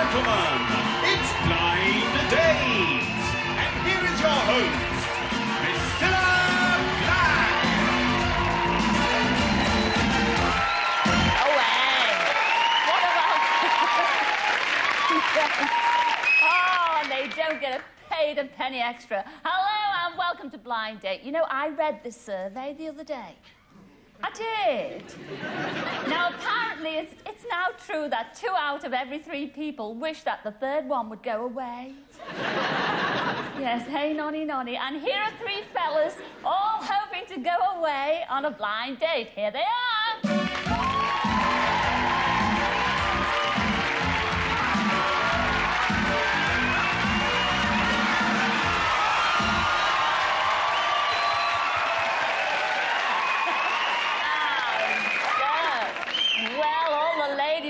gentlemen, it's Blind Days. And here is your host, Priscilla Bland. What about... Oh, and they don't get paid a penny extra. Hello and welcome to Blind Date. You know, I read this survey the other day. I did. Now, apparently, it's now true that 2 out of every 3 people wish that the third one would go away. Yes, hey, nonny, nonny. And here are 3 fellas all hoping to go away on a blind date. Here they are.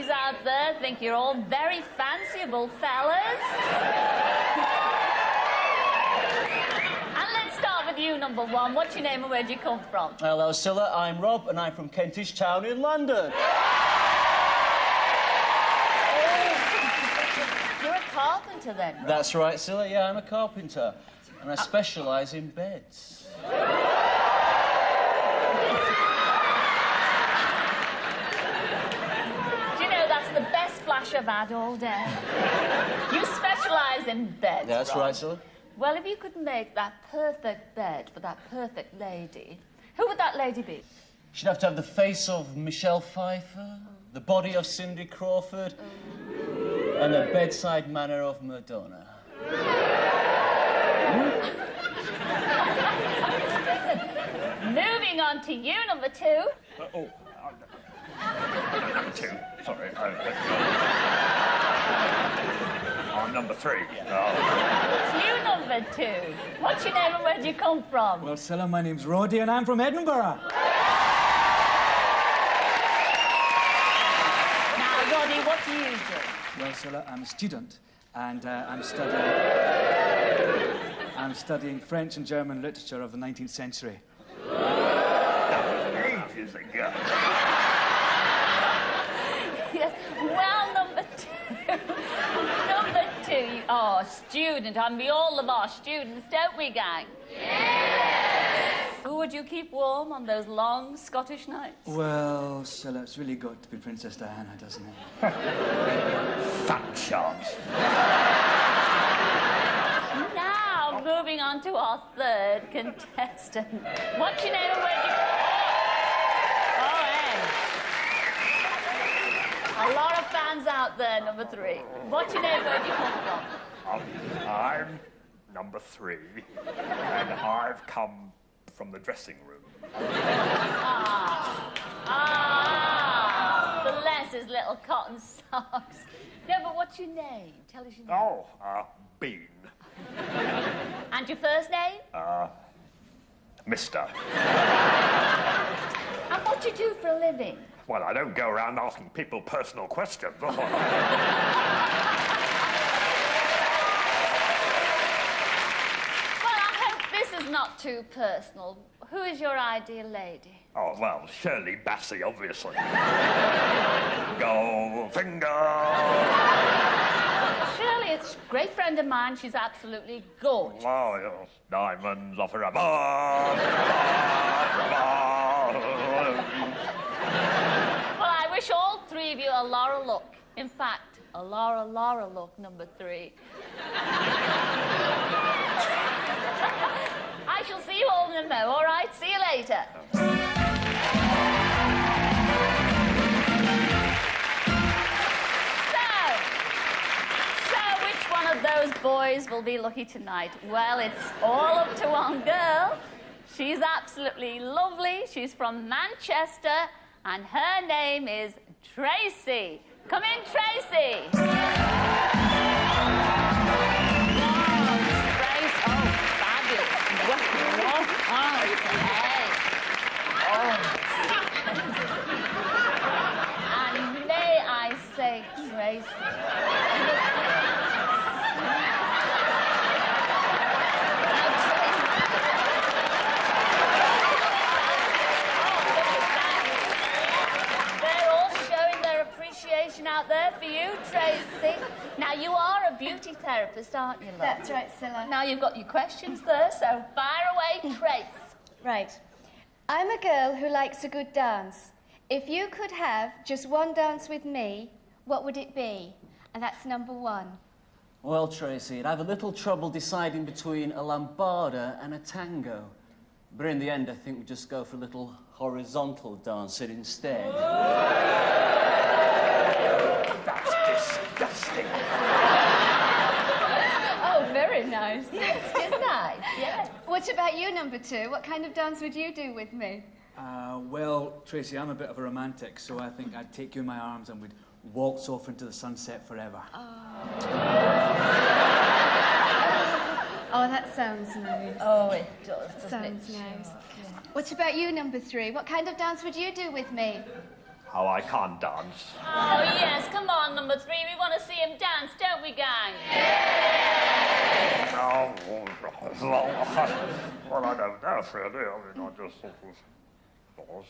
Out there think you're all very fanciable fellas. And let's start with you, number 1. What's your name and where do you come from? Hello, Scylla. I'm Rob, and I'm from Kentish Town in London. You're a carpenter, then, Rob? That's right, Scylla. Yeah, I'm a carpenter, and I specialise in beds. I've had all day. You specialise in beds, That's Rob. right, Scylla. Well, if you could make that perfect bed for that perfect lady, who would that lady be? She'd have to have the face of Michelle Pfeiffer, the body of Cindy Crawford, and the bedside manner of Madonna. Moving on to you, number 2. Number 2. Sorry. I'm number 3. It's you, number 2. What's your name and where do you come from? Well, Scylla, my name's Roddy and I'm from Edinburgh. Now, Roddy, what do you do? Well, Scylla, I'm a student and I'm studying French and German literature of the 19th century. Ages ago. Yes. Well, number 2. Oh, student. And we all love our students, don't we, gang? Yes! Who would you keep warm on those long Scottish nights? Well, Scylla, it's really got to be Princess Diana, doesn't it? Fat chance. Now, moving on to our 3rd contestant. What's your name and where do you... A lot of fans out there, number 3. What's your name? Where do you come from? I'm number 3, and I've come from the dressing room. Bless his little cotton socks. No, but what's your name? Tell us your name. Bean. And your first name? Mister. And what do you do for a living? Well, I don't go around asking people personal questions. Well, I hope this is not too personal. Who is your ideal lady? Oh, well, Shirley Bassey, obviously. Goldfinger! Shirley, it's a great friend of mine. She's absolutely gorgeous. Oh, yes. Diamonds of a Well, I wish all 3 of you a Laura look. In fact, a Laura look, number 3. I shall see you all in a mo, all right? See you later. So which one of those boys will be lucky tonight? Well, it's all up to one girl. She's absolutely lovely. She's from Manchester, and her name is Tracy. Come in, Tracy. Tracy. Oh, fabulous. And may I say, Tracy, out there for you, Tracy. Now, you are a beauty therapist, aren't you, love? That's right, Scylla. Now, you've got your questions there, so fire away, Trace. Right. I'm a girl who likes a good dance. If you could have just one dance with me, what would it be? And that's number one. Well, Tracy, I'd have a little trouble deciding between a lambada and a tango. But in the end, I think we just go for a little horizontal dancing instead. That's disgusting. Oh, very nice. Yes, it's nice, yes. What about you, number two? What kind of dance would you do with me? Well, Tracy, I'm a bit of a romantic, so I think I'd take you in my arms and we'd waltz off into the sunset forever. Oh, that sounds nice. Oh, it does, doesn't Sounds it? nice. Sure. What about you, number three? What kind of dance would you do with me? Oh, I can't dance. Oh, yes, come on, number three. We want to see him dance, don't we, gang? Oh, well, I don't know, really. I mean, I just sort of... Let's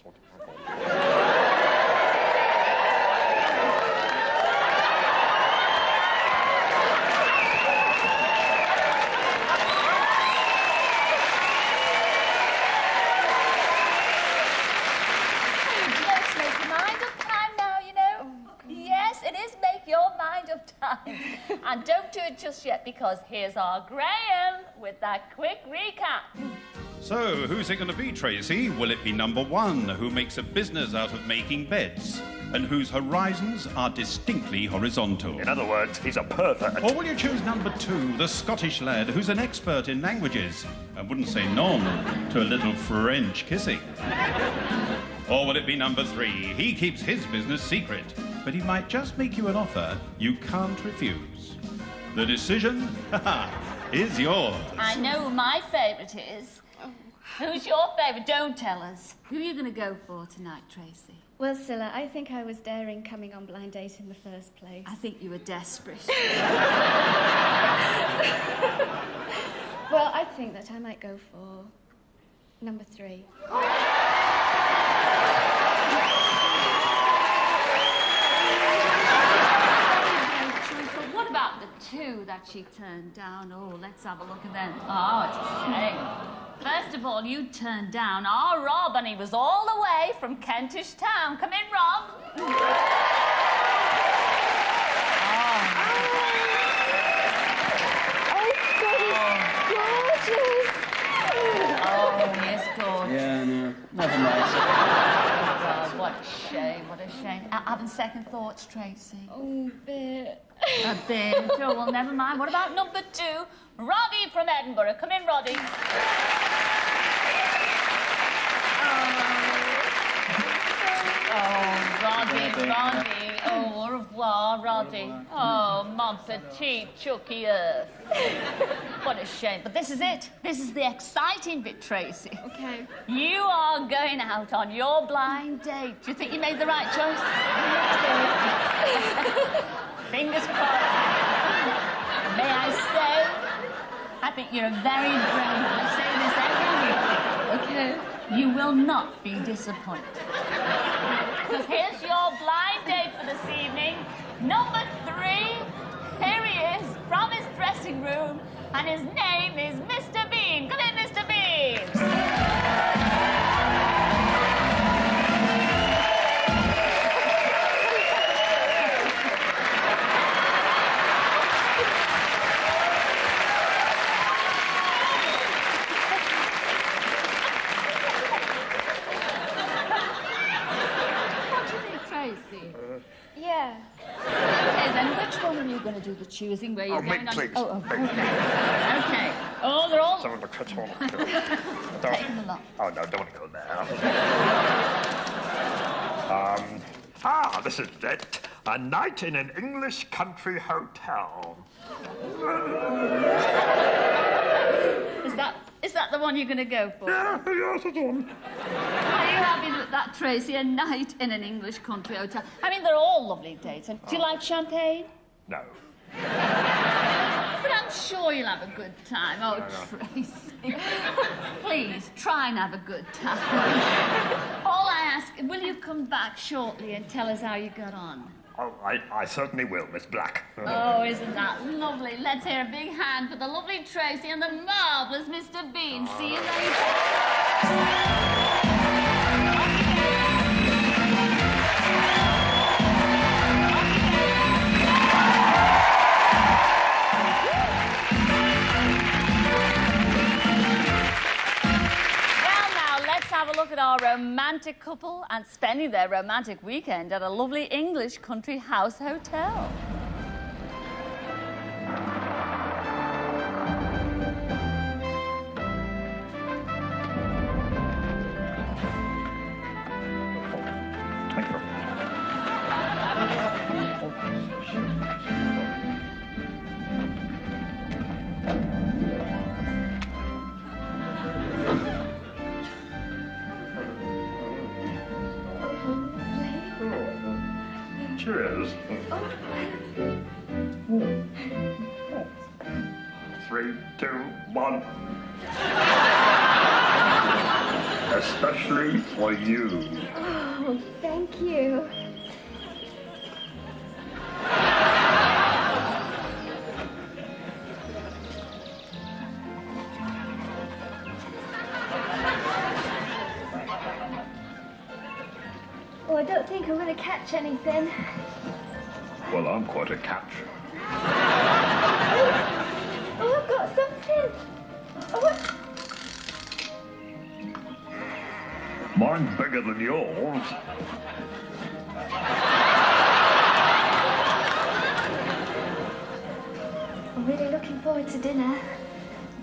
make your mind up time now, you know. Yes, it is make your mind up time. And don't do it just yet, because here's our Graham with that quick recap. So, who's it going to be, Tracy? Will it be number one, who makes a business out of making beds, and whose horizons are distinctly horizontal? In other words, he's a pervert. Or will you choose number two, the Scottish lad who's an expert in languages and wouldn't say non to a little French kissing? Or will it be number three, he keeps his business secret, but he might just make you an offer you can't refuse? The decision, is yours. I know who my favourite is. Who's your favourite? Don't tell us. Who are you going to go for tonight, Tracy? Well, Scylla, I think I was daring coming on Blind Date in the first place. I think you were desperate. Well, I think that I might go for number three. But what about the two that she turned down? Oh, let's have a look at them. Oh, it's a shame. First of all, you turned down our Rob, and he was all the way from Kentish Town. Come in, Rob. Oh, yes, gorgeous. Yeah, no, never mind. Oh, God, what a shame, what a shame. Having second thoughts, Tracy? Oh, bit. A bit. Oh, well, never mind. What about number two? Roddy from Edinburgh. Come in, Roddy. Oh, Roddy. Oh, au revoir, Roddy. Oh, mon petit Chucky Earth. What a shame. But this is it. This is the exciting bit, Tracy. Okay. You are going out on your blind date. Do you think you made the right choice? Fingers crossed. May I say, I think you're a very brave one. I say this every week. Okay. You will not be disappointed. Because here's your blind date for this evening. Number three. Here he is from his dressing room, and his name is Mr. Bean. Come in, Mr. Bean. Yeah. Okay, then which one are you going to do the choosing? Where you're Oh, me, going on? please. Oh, okay. Okay. Oh, they're all Some of the control. taking a lot. Oh, no, don't go there. This is it. A night in an English country hotel. Is that the one you're going to go for? Yeah, yes, it's on. Are you happy with that, Tracy? A night in an English country hotel. I mean, they're all lovely dates. And do you like champagne? No. But I'm sure you'll have a good time. Oh, Tracy. Please, try and have a good time. All I ask, will you come back shortly and tell us how you got on? Oh, I certainly will, Miss Black. Oh, isn't that lovely? Let's hear a big hand for the lovely Tracy and the marvellous Mr. Bean. See you later. Have a look at our romantic couple and spending their romantic weekend at a lovely English country house hotel. Thank you. Cheers. 3, 2, 1. Especially for you. Oh, thank you. Oh, I don't think I'm going to catch anything. Well, I'm quite a catch. Oh, I've got something. Oh, what? Mine's bigger than yours. I'm really looking forward to dinner.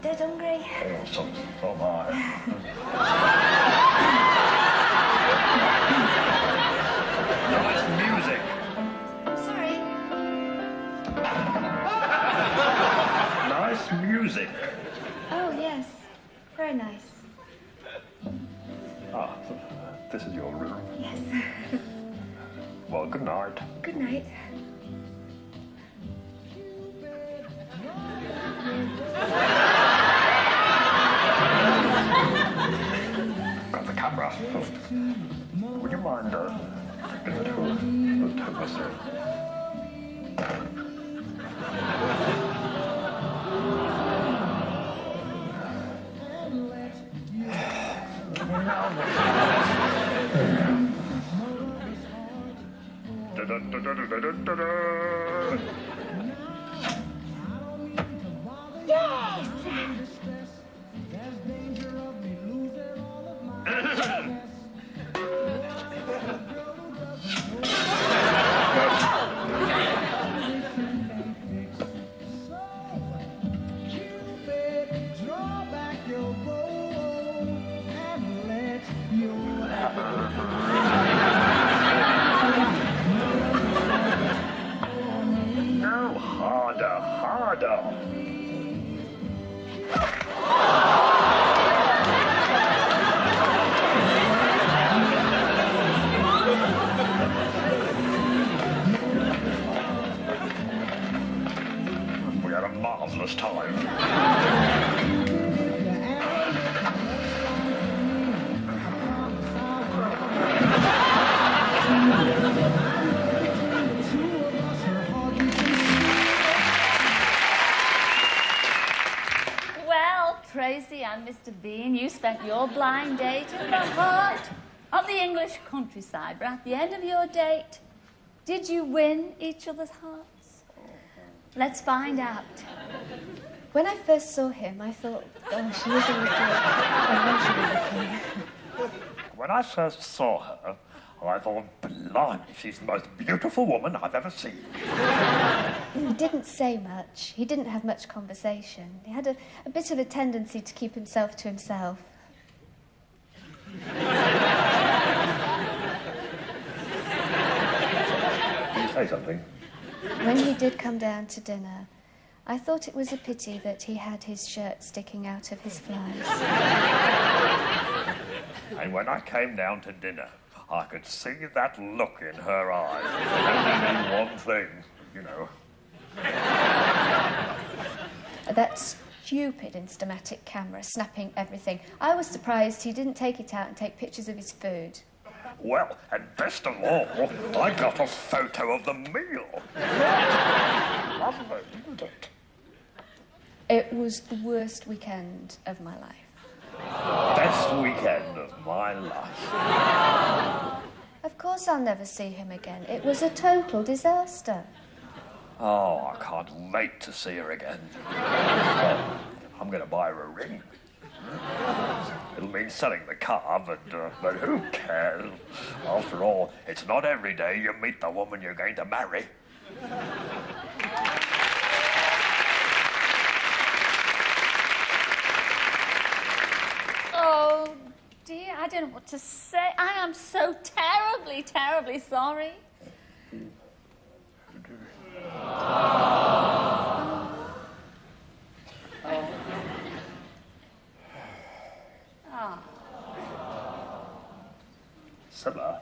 Dead hungry. Oh, so am I. Nice music. I'm sorry. Nice music. Oh, yes. Very nice. Ah, this is your room. Yes. Well, good night. Good night. Got the camera. Would you mind getting to the thermostat? Yes! No, harder, harder. We had a marvelous time. Well, Tracy and Mr. Bean, you spent your blind date in the heart of the English countryside. But at the end of your date, did you win each other's hearts? Let's find out. When I first saw him, I thought, oh, she is a little emotional. When I first saw her, I thought, blimey, she's the most beautiful woman I've ever seen. He didn't say much. He didn't have much conversation. He had a bit of a tendency to keep himself to himself. Can you say something? When he did come down to dinner, I thought it was a pity that he had his shirt sticking out of his flies. And when I came down to dinner, I could see that look in her eyes. And only one thing, you know. That stupid Instamatic camera snapping everything. I was surprised he didn't take it out and take pictures of his food. Well, and best of all, I got a photo of the meal. Lovely, isn't it? It was the worst weekend of my life. Best weekend of my life. Of course I'll never see him again. It was a total disaster. Oh, I can't wait to see her again. I'm going to buy her a ring. It'll mean selling the car, but who cares? After all, it's not every day you meet the woman you're going to marry. Oh, dear, I don't know what to say. I am so terribly, terribly sorry. Scylla.